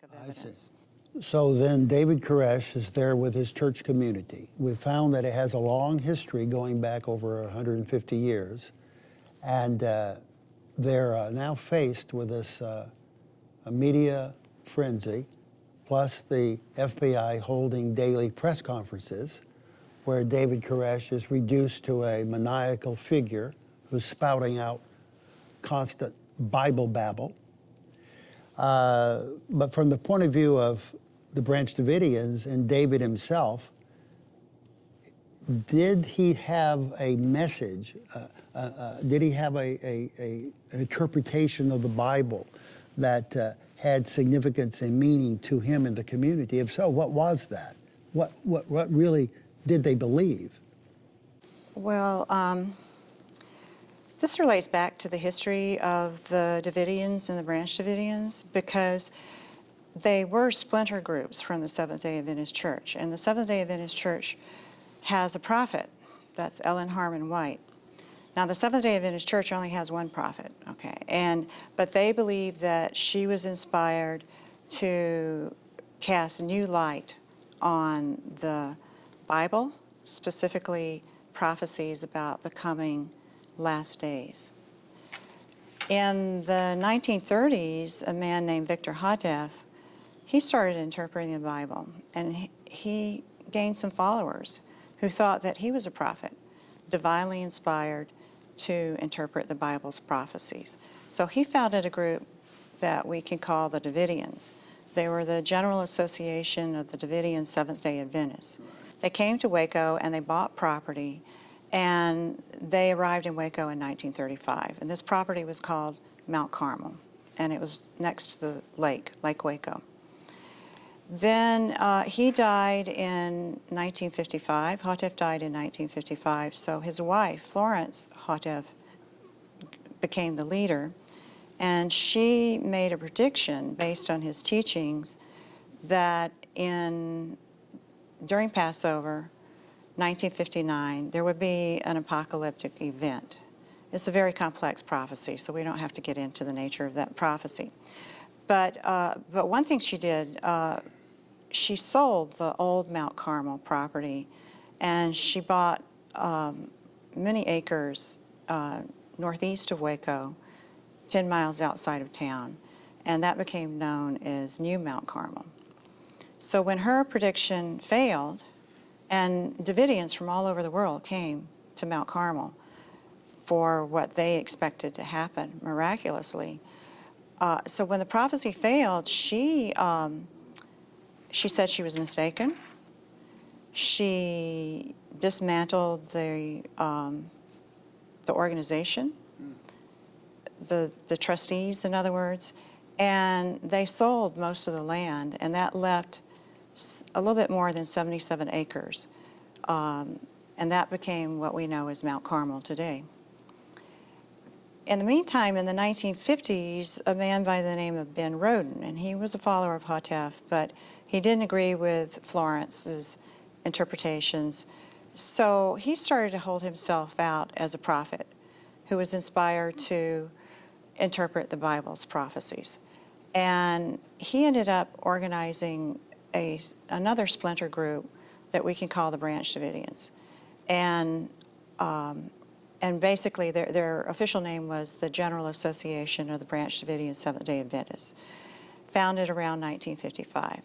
of I evidence. see. So then David Koresh is there with his church community. We've found that it has a long history going back over 150 years. And they're now faced with this a media frenzy, plus the FBI holding daily press conferences where David Koresh is reduced to a maniacal figure who's spouting out constant Bible babble. But from the point of view of the Branch Davidians and David himself, did he have a message? Did he have an interpretation of the Bible that had significance and meaning to him and the community? If so, what was that? What really did they believe? Well, this relates back to the history of the Davidians and the Branch Davidians, because they were splinter groups from the Seventh-day Adventist Church. And the Seventh-day Adventist Church has a prophet. That's Ellen Harmon White. Now, the Seventh-day Adventist Church only has one prophet, okay? But they believe that she was inspired to cast new light on the Bible, specifically prophecies about the coming last days. In the 1930s, a man named Victor Houteff, he started interpreting the Bible, and he gained some followers who thought that he was a prophet, divinely inspired to interpret the Bible's prophecies. So he founded a group that we can call the Davidians. They were the General Association of the Davidian Seventh-day Adventists. They came to Waco and they bought property, and they arrived in Waco in 1935. And this property was called Mount Carmel, and it was next to the lake, Lake Waco. Then he died in 1955. Houteff died in 1955, so his wife, Florence Houteff, became the leader, and she made a prediction based on his teachings that during Passover, 1959, there would be an apocalyptic event. It's a very complex prophecy, so we don't have to get into the nature of that prophecy. But one thing she did, she sold the old Mount Carmel property, and she bought many acres northeast of Waco, 10 miles outside of town, and that became known as New Mount Carmel. So when her prediction failed, and Davidians from all over the world came to Mount Carmel for what they expected to happen miraculously. So when the prophecy failed, she said she was mistaken. She dismantled the organization, the trustees, in other words, and they sold most of the land, and that left a little bit more than 77 acres. And that became what we know as Mount Carmel today. In the meantime, in the 1950s, a man by the name of Ben Roden, and he was a follower of Houteff, but he didn't agree with Florence's interpretations, so he started to hold himself out as a prophet who was inspired to interpret the Bible's prophecies. And he ended up organizing another splinter group that we can call the Branch Davidians. And basically their official name was the General Association of the Branch Davidian Seventh-day Adventists, founded around 1955.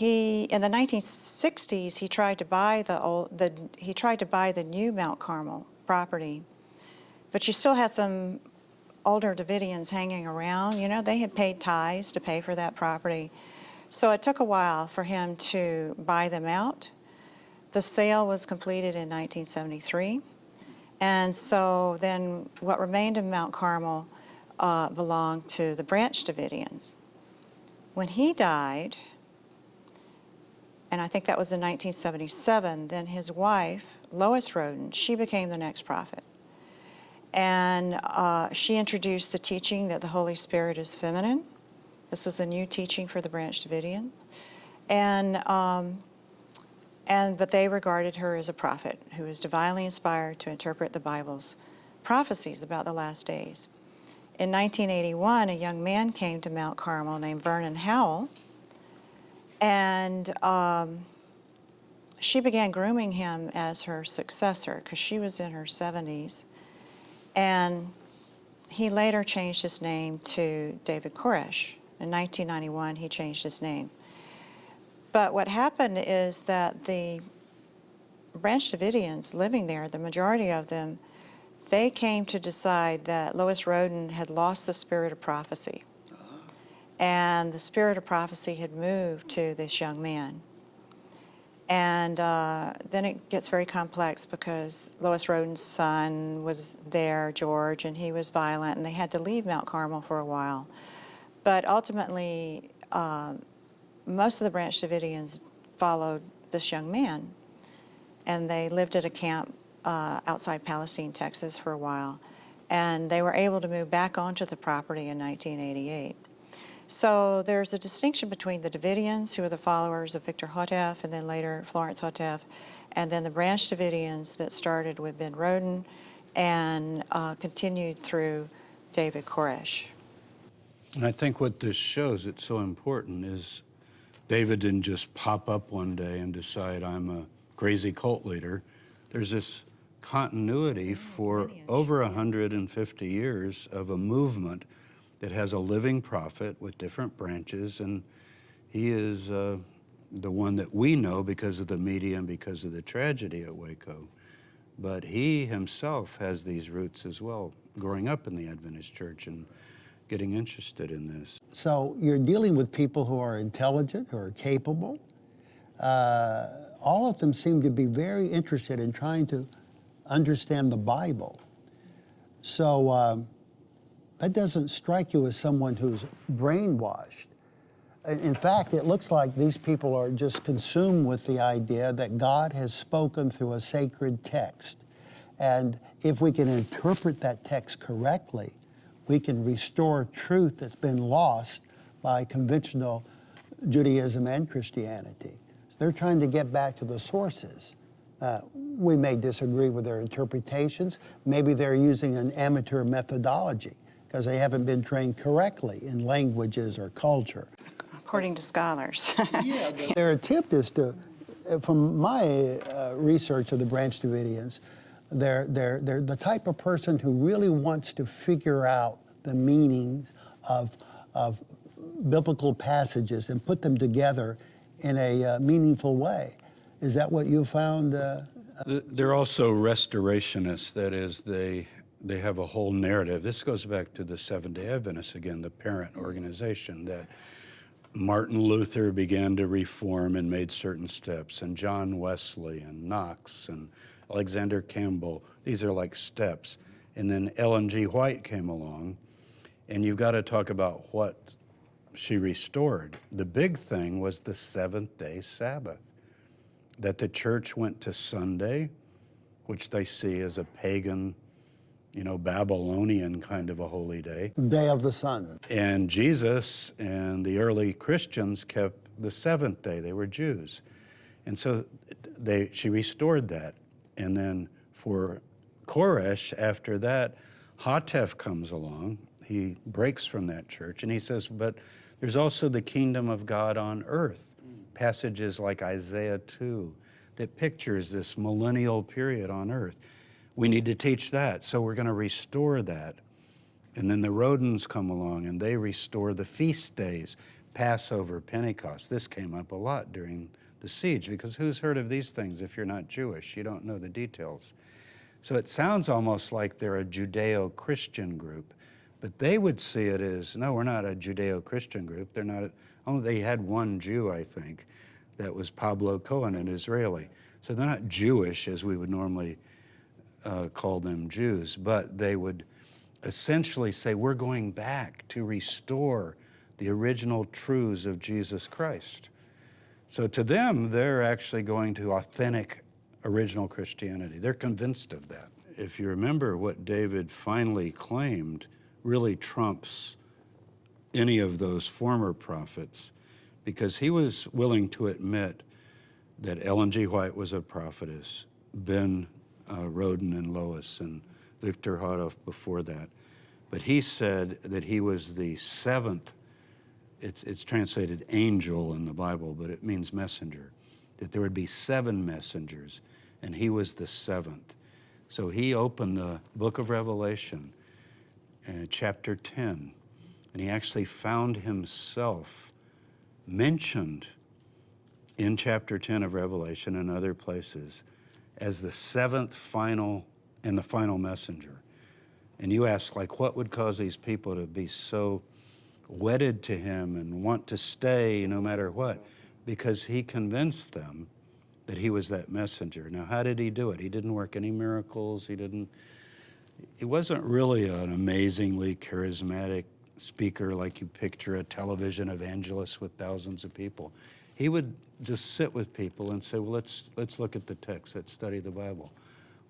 In the 1960s, he tried to buy the new Mount Carmel property, but you still had some older Davidians hanging around. You know, they had paid tithes to pay for that property. So it took a while for him to buy them out. The sale was completed in 1973. And so then what remained of Mount Carmel belonged to the Branch Davidians. When he died, and I think that was in 1977, then his wife, Lois Roden, she became the next prophet. And she introduced the teaching that the Holy Spirit is feminine. This was a new teaching for the Branch Davidian. But they regarded her as a prophet who was divinely inspired to interpret the Bible's prophecies about the last days. In 1981, a young man came to Mount Carmel named Vernon Howell, and she began grooming him as her successor because she was in her 70s. And he later changed his name to David Koresh. In 1991, he changed his name. But what happened is that the Branch Davidians living there, the majority of them, they came to decide that Lois Roden had lost the spirit of prophecy. And the spirit of prophecy had moved to this young man. And then it gets very complex because Lois Roden's son was there, George, and he was violent, and they had to leave Mount Carmel for a while. But ultimately, most of the Branch Davidians followed this young man, and they lived at a camp outside Palestine, Texas for a while, and they were able to move back onto the property in 1988. So there's a distinction between the Davidians, who are the followers of Victor Houteff and then later Florence Houteff, and then the Branch Davidians that started with Ben Roden and continued through David Koresh. And I think what this shows, it's so important, is David didn't just pop up one day and decide, I'm a crazy cult leader. There's this continuity for over 150 years of a movement that has a living prophet with different branches, and he is the one that we know because of the media and because of the tragedy at Waco. But he himself has these roots as well, growing up in the Adventist church and getting interested in this. So you're dealing with people who are intelligent, who are capable. All of them seem to be very interested in trying to understand the Bible. So that doesn't strike you as someone who's brainwashed. In fact, it looks like these people are just consumed with the idea that God has spoken through a sacred text. And if we can interpret that text correctly, we can restore truth that's been lost by conventional Judaism and Christianity. They're trying to get back to the sources. We may disagree with their interpretations. Maybe they're using an amateur methodology because they haven't been trained correctly in languages or culture. According to scholars. Yeah, their attempt is to, from my research of the Branch Davidians, they're the type of person who really wants to figure out the meanings of biblical passages and put them together in a meaningful way. Is that what you found? They're also restorationists. That is, they have a whole narrative. This goes back to the Seventh-day Adventists, again, the parent organization, that Martin Luther began to reform and made certain steps, and John Wesley and Knox and Alexander Campbell. These are like steps. And then Ellen G. White came along, and you've got to talk about what she restored. The big thing was the seventh-day Sabbath, that the church went to Sunday, which they see as a pagan, Babylonian kind of a holy day. Day of the sun. And Jesus and the early Christians kept the seventh day. They were Jews. And so she restored that. And then for Koresh, after that, Houteff comes along. He breaks from that church, and he says, but there's also the kingdom of God on earth. Passages like Isaiah 2 that pictures this millennial period on earth. We need to teach that, so we're going to restore that. And then the Rodens come along, and they restore the feast days, Passover, Pentecost. This came up a lot during the siege, because who's heard of these things if you're not Jewish? You don't know the details. So it sounds almost like they're a Judeo-Christian group, but they would see it as, no, we're not a Judeo-Christian group. They're not. They had one Jew, I think, that was Pablo Cohen, an Israeli. So they're not Jewish as we would normally call them Jews, but they would essentially say, we're going back to restore the original truths of Jesus Christ. So to them, they're actually going to authentic original Christianity. They're convinced of that. If you remember, what David finally claimed really trumps any of those former prophets, because he was willing to admit that Ellen G. White was a prophetess, Ben Roden and Lois and Victor Houteff before that. But he said that he was the seventh. It's translated angel in the Bible, but it means messenger. That there would be 7 messengers, and he was the 7th. So he opened the book of Revelation, chapter 10, and he actually found himself mentioned in chapter 10 of Revelation and other places as the 7th final and the final messenger. And you ask, like, what would cause these people to be so wedded to him and want to stay no matter what? Because he convinced them that he was that messenger. Now, how did he do it? He didn't work any miracles. He wasn't really an amazingly charismatic speaker like you picture a television evangelist with thousands of people. He would just sit with people and say, well, let's look at the text, let's study the Bible.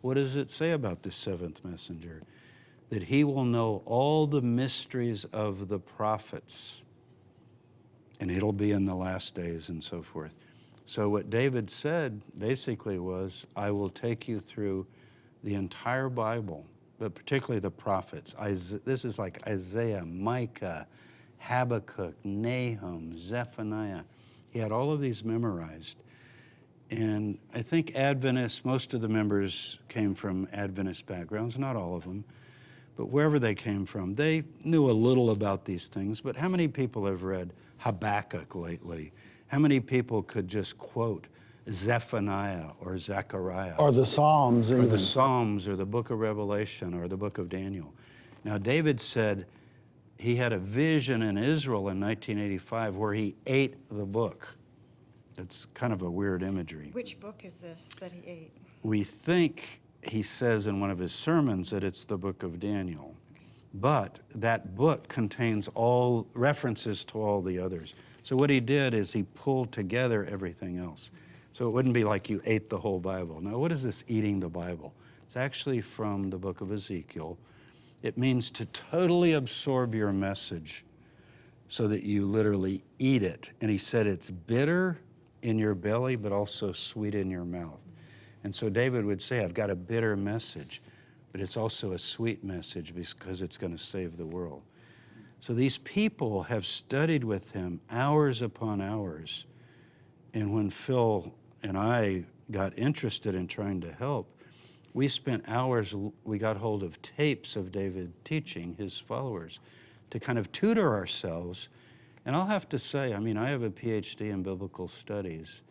What does it say about this 7th messenger? That he will know all the mysteries of the prophets, and it'll be in the last days and so forth. So what David said basically was, I will take you through the entire Bible, but particularly the prophets. This is like Isaiah, Micah, Habakkuk, Nahum, Zephaniah. He had all of these memorized. And I think Adventists, most of the members came from Adventist backgrounds, not all of them, but wherever they came from, they knew a little about these things. But how many people have read Habakkuk lately? How many people could just quote Zephaniah or Zechariah? Or the Psalms or even. the Psalms or the book of Revelation or the book of Daniel. Now, David said he had a vision in Israel in 1985 where he ate the book. It's kind of a weird imagery. Which book is this that he ate? We think he says in one of his sermons that it's the book of Daniel. But that book contains all references to all the others. So what he did is he pulled together everything else. So it wouldn't be like you ate the whole Bible. Now, what is this eating the Bible? It's actually from the book of Ezekiel. It means to totally absorb your message so that you literally eat it. And he said it's bitter in your belly, but also sweet in your mouth. And so David would say, I've got a bitter message, but it's also a sweet message because it's going to save the world. So these people have studied with him hours upon hours. And when Phil and I got interested in trying to help, we spent hours, we got hold of tapes of David teaching his followers to kind of tutor ourselves. And I'll have to say, I mean, I have a PhD in biblical studies,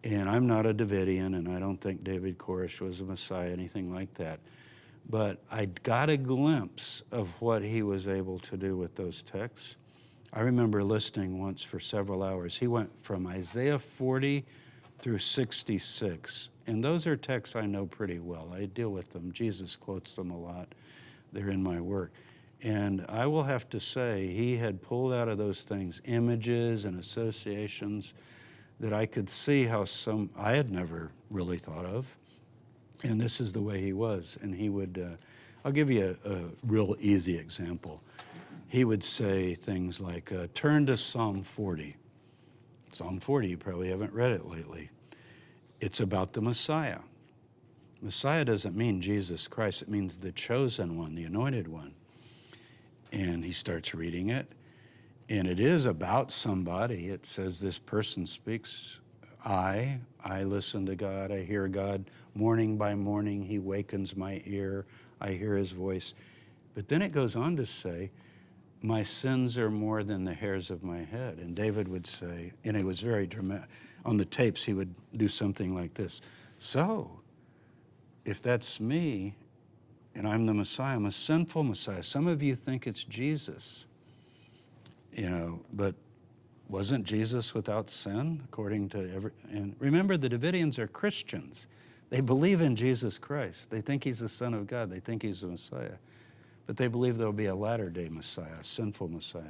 and I'm not a Davidian, and I don't think David Koresh was a Messiah, anything like that. But I got a glimpse of what he was able to do with those texts. I remember listening once for several hours. He went from Isaiah 40 through 66. And those are texts I know pretty well. I deal with them. Jesus quotes them a lot. They're in my work. And I will have to say, he had pulled out of those things images and associations that I could see how some I had never really thought of. And this is the way he was. And he would, I'll give you a real easy example. He would say things like, turn to Psalm 40. Psalm 40, you probably haven't read it lately. It's about the Messiah. Messiah doesn't mean Jesus Christ. It means the chosen one, the anointed one. And he starts reading it. And it is about somebody. It says this person speaks, I listen to God. I hear God morning by morning. He wakens my ear. I hear his voice. But then it goes on to say, my sins are more than the hairs of my head. And David would say, and it was very dramatic. On the tapes, he would do something like this. So, if that's me, and I'm the Messiah, I'm a sinful Messiah. Some of you think it's Jesus, but wasn't Jesus without sin, according to and remember, the Davidians are Christians. They believe in Jesus Christ. They think he's the Son of God. They think he's the Messiah. But they believe there'll be a latter-day Messiah, a sinful Messiah.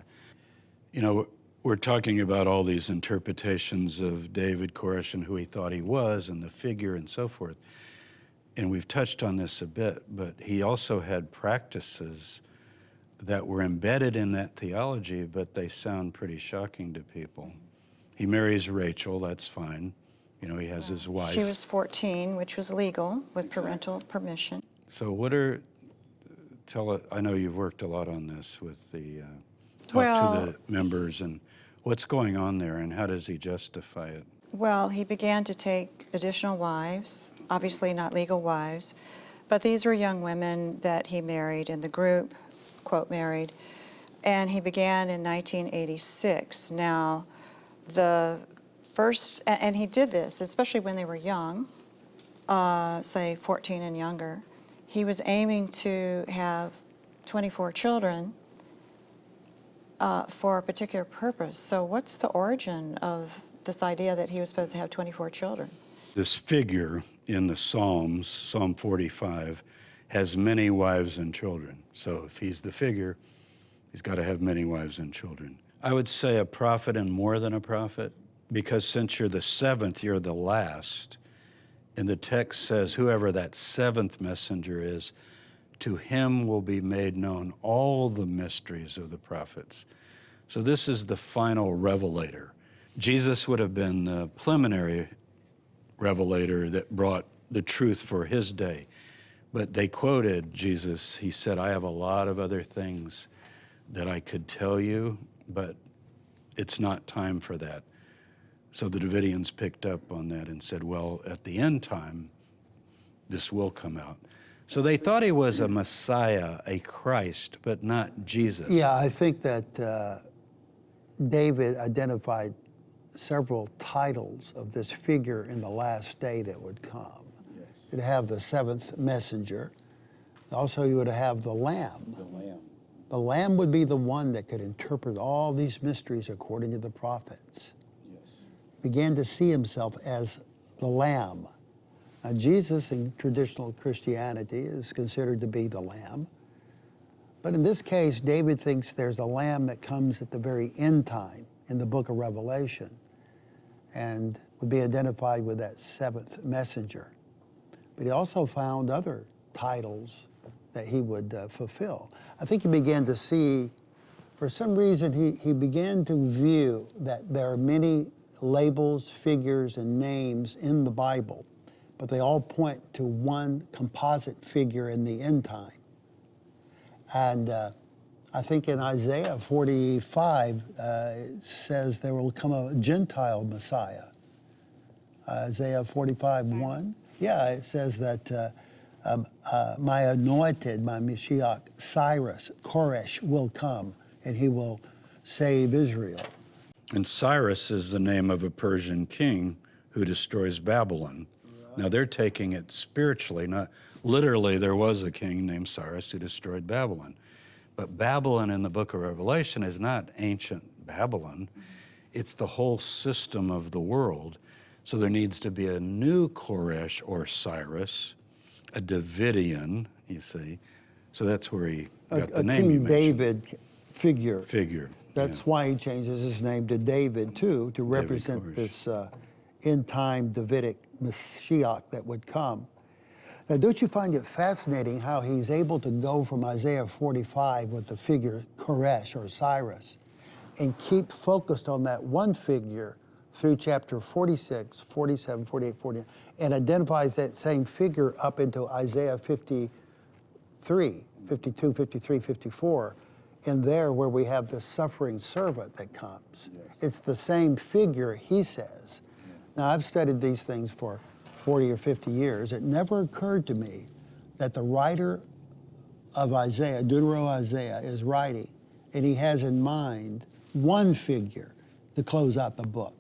We're talking about all these interpretations of David Koresh and who he thought he was and the figure and so forth. And we've touched on this a bit, but he also had practices that were embedded in that theology, but they sound pretty shocking to people. He marries Rachel, that's fine. He has his wife. She was 14, which was legal with parental permission. So what are Tell it. I know you've worked a lot on this with the talk Well- to the members, and what's going on there, and how does he justify it? Well, he began to take additional wives, obviously not legal wives, but these were young women that he married in the group, quote, married, and he began in 1986. Now, the first, and he did this, especially when they were young, say 14 and younger. He was aiming to have 24 children for a particular purpose. So what's the origin of this idea that he was supposed to have 24 children? This figure in the Psalms, Psalm 45, has many wives and children. So if he's the figure, he's got to have many wives and children. I would say a prophet and more than a prophet, because since you're the seventh, you're the last. And the text says, whoever that seventh messenger is, to him will be made known all the mysteries of the prophets. So this is the final revelator. Jesus would have been the preliminary revelator that brought the truth for his day. But they quoted Jesus. He said, I have a lot of other things that I could tell you, but it's not time for that. So the Davidians picked up on that and said, well, at the end time, this will come out. So they thought he was a Messiah, a Christ, but not Jesus. Yeah, I think that David identified several titles of this figure in the last day that would come. Yes. You'd have the seventh messenger. Also, you would have the Lamb. The Lamb. The Lamb would be the one that could interpret all these mysteries according to the prophets. Yes. Began to see himself as the Lamb. Now, Jesus in traditional Christianity is considered to be the Lamb. But in this case, David thinks there's a Lamb that comes at the very end time in the book of Revelation and would be identified with that seventh messenger. But he also found other titles that he would fulfill. I think he began to see, for some reason, he began to view that there are many labels, figures, and names in the Bible, but they all point to one composite figure in the end time. And I think in Isaiah 45, it says there will come a Gentile Messiah. Isaiah 45:1. Yeah, it says that my anointed, my Mashiach, Cyrus, Koresh, will come, and he will save Israel. And Cyrus is the name of a Persian king who destroys Babylon. Right. Now they're taking it spiritually, not literally. There was a king named Cyrus who destroyed Babylon. But Babylon in the book of Revelation is not ancient Babylon. It's the whole system of the world. So there needs to be a new Koresh or Cyrus, a Davidian, you see. So that's where he got the name. King David figure. That's yeah. why he changes his name to David, too, to represent this end-time Davidic Mashiach that would come. Now, don't you find it fascinating how he's able to go from Isaiah 45 with the figure Koresh or Cyrus and keep focused on that one figure through chapter 46, 47, 48, 49, and identifies that same figure up into Isaiah 53, 52, 53, 54, and there where we have the suffering servant that comes. Yes. It's the same figure, he says. Yes. Now, I've studied these things for 40 or 50 years. It never occurred to me that the writer of Isaiah, Deutero-Isaiah, is writing, and he has in mind one figure to close out the book.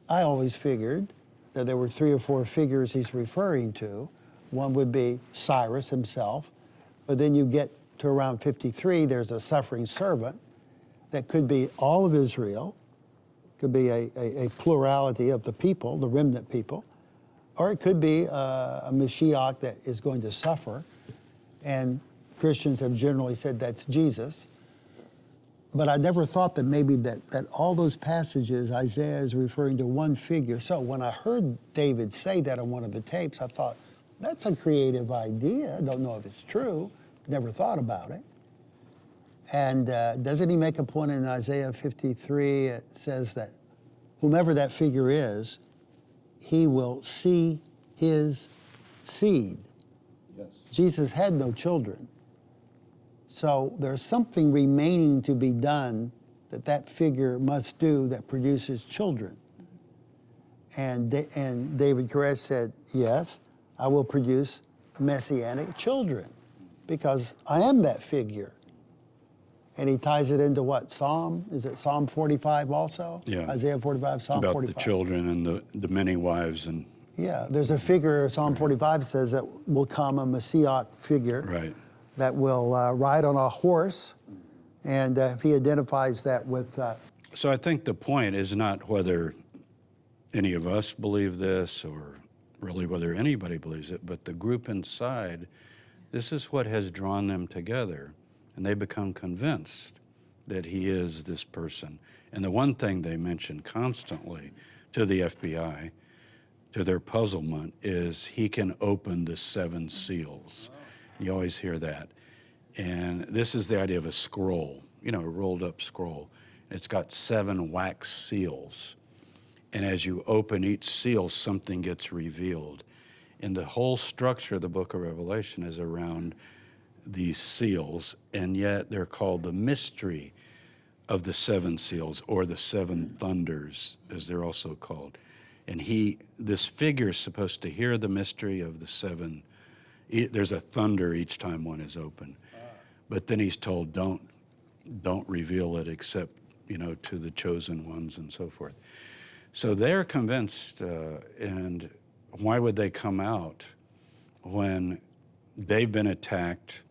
I always figured that there were 3 or 4 figures he's referring to. One would be Cyrus himself, but then you get to around 53, there's a suffering servant that could be all of Israel, could be a plurality of the people, the remnant people, or it could be a Mashiach that is going to suffer, and Christians have generally said that's Jesus. But I never thought that maybe that all those passages, Isaiah is referring to one figure. So when I heard David say that on one of the tapes, I thought, that's a creative idea. I don't know if it's true. Never thought about it. And doesn't he make a point in Isaiah 53? It says that whomever that figure is, he will see his seed. Yes. Jesus had no children. So there's something remaining to be done that figure must do that produces children. And David Koresh said, yes, I will produce messianic children because I am that figure. And he ties it into what? Psalm? Is it Psalm 45 also? Yeah. Isaiah 45, Psalm about 45. the children and the many wives and Yeah, there's a figure, Psalm 45 says that will come, a messiah figure right. that will ride on a horse, and he identifies that with... So I think the point is not whether any of us believe this or really whether anybody believes it, but the group inside, this is what has drawn them together, and they become convinced that he is this person. And the one thing they mention constantly to the FBI, to their puzzlement, is he can open the 7 seals. You always hear that. And this is the idea of a scroll, a rolled up scroll. It's got 7 wax seals. And as you open each seal, something gets revealed. And the whole structure of the book of Revelation is around these seals, and yet they're called the mystery of the 7 seals, or the 7 thunders, as they're also called. And this figure is supposed to hear the mystery of the 7. There's a thunder each time one is open. But then he's told, don't reveal it except, to the chosen ones and so forth. So they're convinced, and why would they come out when they've been attacked?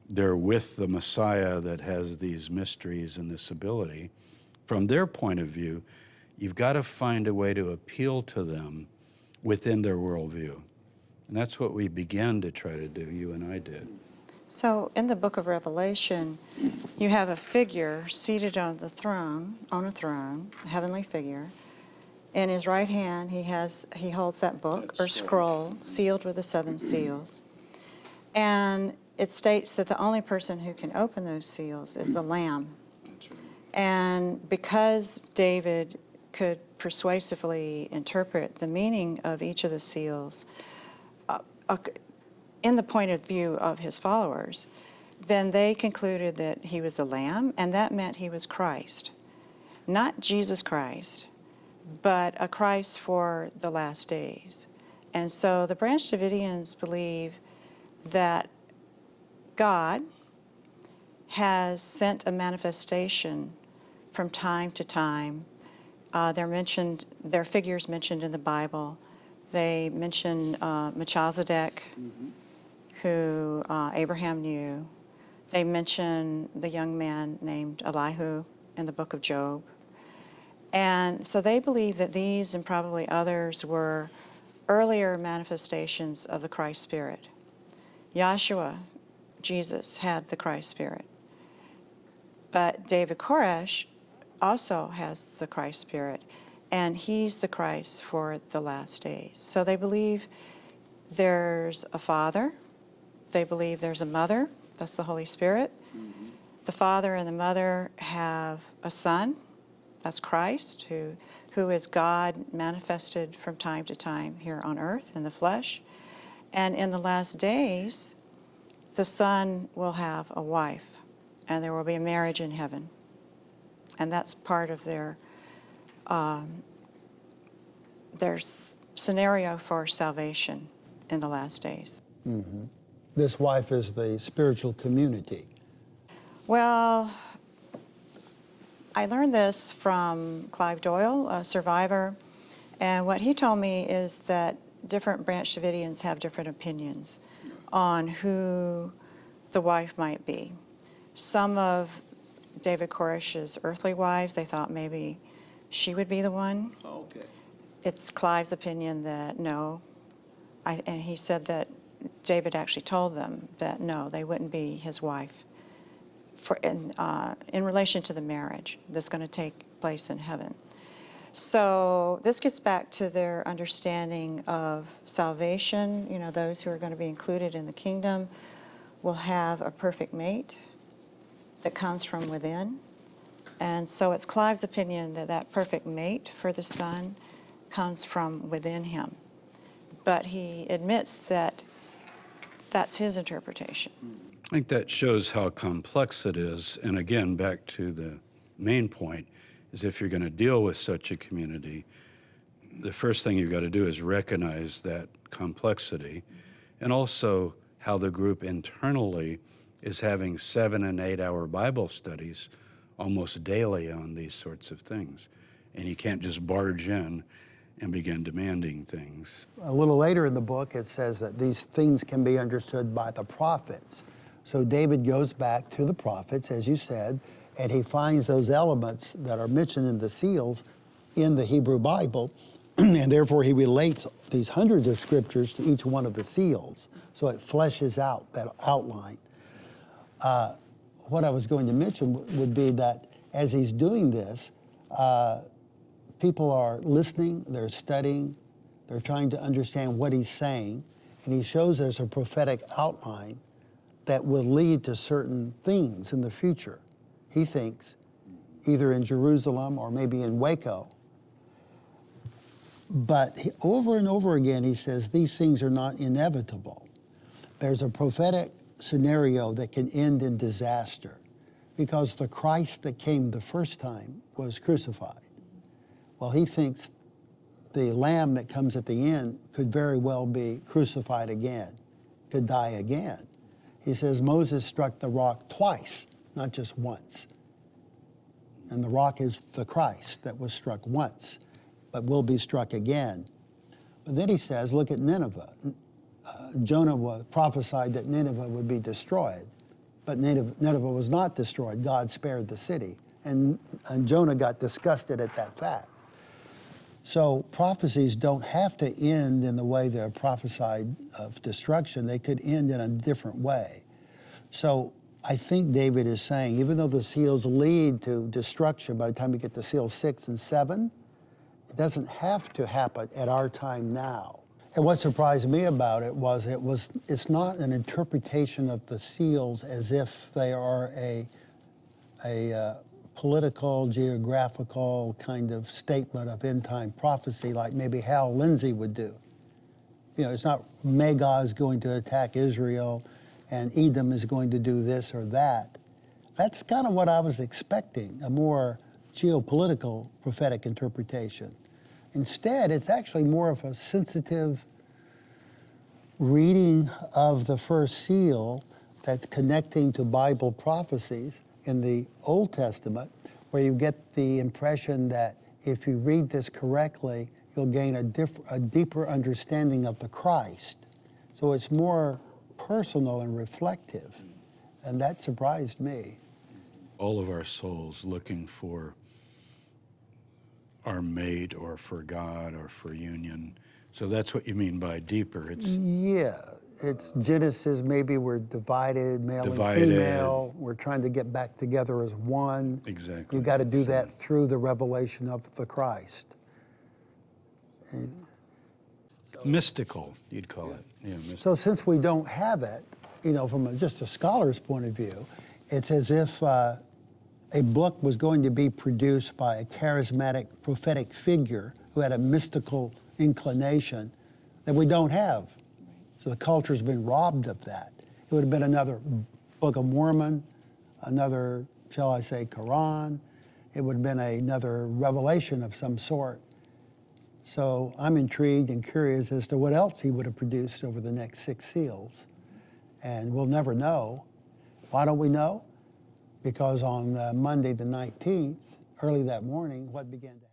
They're with the Messiah that has these mysteries and this ability. From their point of view, you've got to find a way to appeal to them within their worldview. And that's what we began to try to do, you and I did. So in the book of Revelation, you have a figure seated on a throne, a heavenly figure. In his right hand, he holds that book or scroll sealed with the 7 seals. And it states that the only person who can open those seals is the Lamb. That's right. And because David could persuasively interpret the meaning of each of the seals in the point of view of his followers, then they concluded that he was the Lamb, and that meant he was Christ. Not Jesus Christ, but a Christ for the last days. And so the Branch Davidians believe that God has sent a manifestation from time to time. They're figures mentioned in the Bible. They mention Melchizedek, who Abraham knew. They mention the young man named Elihu in the book of Job. And so they believe that these and probably others were earlier manifestations of the Christ Spirit. Yahshua, Jesus, had the Christ Spirit. But David Koresh also has the Christ Spirit, and he's the Christ for the last days. So they believe there's a Father. They believe there's a Mother. That's the Holy Spirit. The Father and the Mother have a Son. That's Christ, who is God manifested from time to time here on earth in the flesh. And in the last days, the Son will have a wife, and there will be a marriage in heaven. And that's part of their scenario for salvation in the last days. Mm-hmm. This wife is the spiritual community. Well, I learned this from Clive Doyle, a survivor, and what he told me is that different Branch Davidians have different opinions on who the wife might be. Some of David Koresh's earthly wives, they thought maybe she would be the one. Oh, okay. It's Clive's opinion that no, and he said that David actually told them that no, they wouldn't be his wife in relation to the marriage that's going to take place in heaven. So this gets back to their understanding of salvation. You know, those who are going to be included in the kingdom will have a perfect mate that comes from within. And so it's Clive's opinion that that perfect mate for the Son comes from within him. But he admits that That's his interpretation. I think that shows how complex it is. And again, back to the main point, is if you're going to deal with such a community, the first thing you've got to do is recognize that complexity, and also how the group internally is having 7 and 8 hour Bible studies almost daily on these sorts of things. And you can't just barge in and begin demanding things. A little later in the book, it says that these things can be understood by the prophets. So David goes back to the prophets, as you said, and he finds those elements that are mentioned in the seals in the Hebrew Bible, and therefore he relates these hundreds of scriptures to each one of the seals. So it fleshes out that outline. What I was going to mention would be that as he's doing this, people are listening, they're studying, they're trying to understand what he's saying, and he shows us a prophetic outline that will lead to certain things in the future. He thinks either in Jerusalem or maybe in Waco. But over and over again, he says these things are not inevitable. There's a prophetic scenario that can end in disaster because the Christ that came the first time was crucified. Well, he thinks the lamb that comes at the end could very well be crucified again, could die again. He says Moses struck the rock twice, not just once. And the rock is the Christ that was struck once, but will be struck again. But then he says, look at Nineveh. Jonah prophesied that Nineveh would be destroyed, but Nineveh was not destroyed. God spared the city, and Jonah got disgusted at that fact. So prophecies don't have to end in the way they're prophesied of destruction. They could end in a different way. So I think David is saying, even though the seals lead to destruction by the time you get to seals 6 and 7, it doesn't have to happen at our time now. And what surprised me about it was it's not an interpretation of the seals as if they are a political, geographical kind of statement of end-time prophecy like maybe Hal Lindsey would do. You know, it's not Magog is going to attack Israel and Edom is going to do this or that. That's kind of what I was expecting, a more geopolitical prophetic interpretation. Instead, it's actually more of a sensitive reading of the first seal that's connecting to Bible prophecies in the Old Testament, where you get the impression that if you read this correctly, you'll gain a deeper understanding of the Christ. So it's more personal and reflective, and that surprised me. All of our souls looking for our mate or for God or for union. So that's what you mean by deeper. It's Genesis, maybe we're divided, male and female. We're trying to get back together as one. Exactly. You got to do that through the revelation of the Christ. Mystical, you'd call it. Yeah, mystical. So since we don't have it, you know, from just a scholar's point of view, it's as if a book was going to be produced by a charismatic prophetic figure who had a mystical inclination that we don't have. So the culture's been robbed of that. It would have been another Book of Mormon, another, shall I say, Quran. It would have been another revelation of some sort. So I'm intrigued and curious as to what else he would have produced over the next 6 seals. And we'll never know. Why don't we know? Because on Monday the 19th, early that morning, what began to happen?